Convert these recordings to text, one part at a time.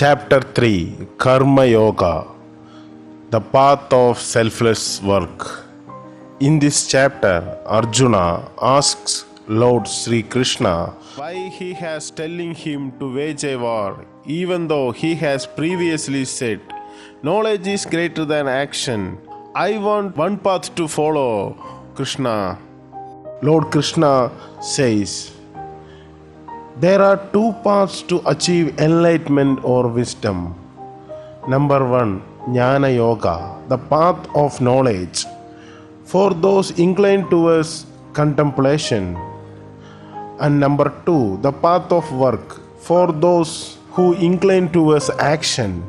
Chapter 3 Karma Yoga, the path of selfless work. In this chapter, Arjuna asks Lord Sri Krishna why he has telling him to wage a war, even though he has previously said, knowledge is greater than action. I want one path to follow, Krishna. Lord Krishna says, there are two paths to achieve enlightenment or wisdom. Number 1, Jnana Yoga, the path of knowledge, for those inclined towards contemplation. And number 2, the path of work, for those who incline towards action.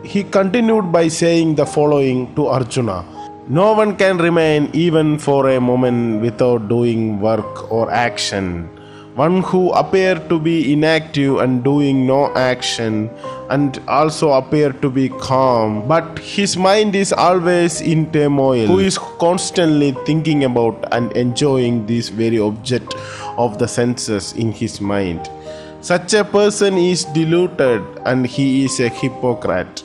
He continued by saying the following to Arjuna: no one can remain even for a moment without doing work or action. One who appear to be inactive and doing no action, and also appear to be calm, but his mind is always in turmoil, who is constantly thinking about and enjoying this very object of the senses in his mind. Such a person is deluded and he is a hypocrite.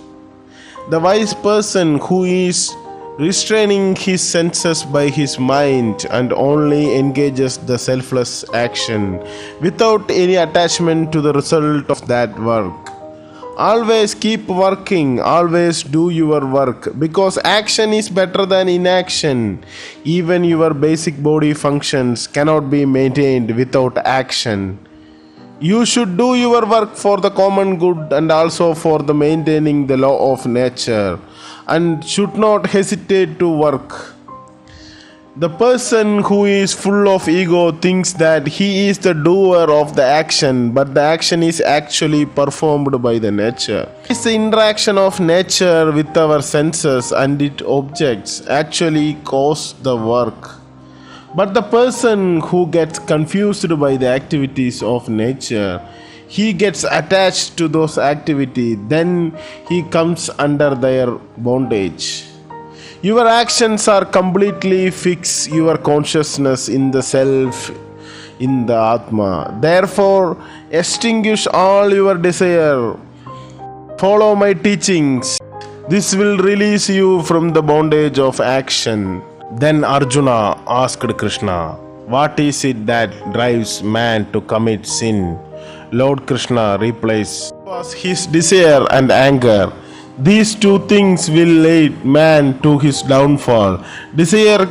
The wise person who is restraining his senses by his mind and only engages the selfless action without any attachment to the result of that work. Always keep working, always do your work, because action is better than inaction. Even your basic body functions cannot be maintained without action. You should do your work for the common good and also for the maintaining the law of nature, and should not hesitate to work. The person who is full of ego thinks that he is the doer of the action, but the action is actually performed by the nature. It's the interaction of nature with our senses and its objects actually cause the work. But the person who gets confused by the activities of nature, he gets attached to those activities, then he comes under their bondage. Your actions are completely fix your consciousness in the self, in the Atma. Therefore, extinguish all your desire. Follow my teachings. This will release you from the bondage of action. Then Arjuna asked Krishna, what is it that drives man to commit sin? Lord Krishna replies, it was his desire and anger. These two things will lead man to his downfall. Desire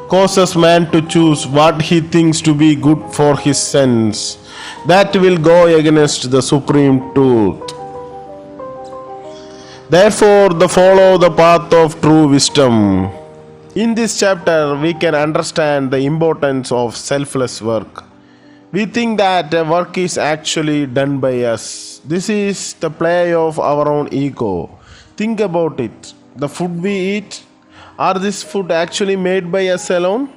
causes man to choose what he thinks to be good for his sense. That will go against the supreme truth. Therefore, follow the path of true wisdom. In this chapter, we can understand the importance of selfless work. We think that work is actually done by us. This is the play of our own ego. Think about it. The food we eat, are this food actually made by us alone?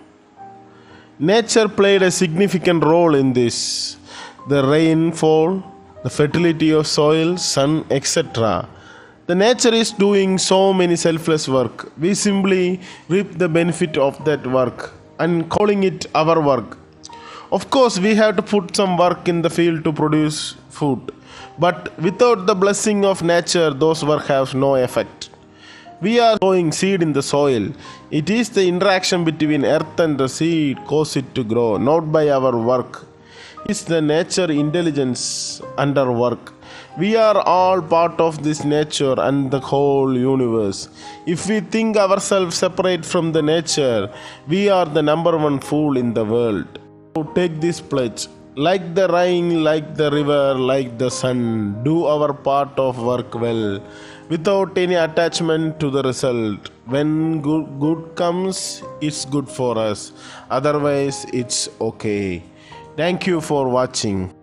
Nature played a significant role in this. The rainfall, the fertility of soil, sun, etc. The nature is doing so many selfless work. We simply reap the benefit of that work and calling it our work. Of course, we have to put some work in the field to produce food. But without the blessing of nature, those work have no effect. We are sowing seed in the soil. It is the interaction between earth and the seed cause it to grow, not by our work. It's the nature intelligence under work. We are all part of this nature and the whole universe. If we think ourselves separate from the nature, we are the number one fool in the world. So take this pledge. Like the rain, like the river, like the sun, do our part of work well, without any attachment to the result. When good comes, it's good for us. Otherwise, it's okay. Thank you for watching.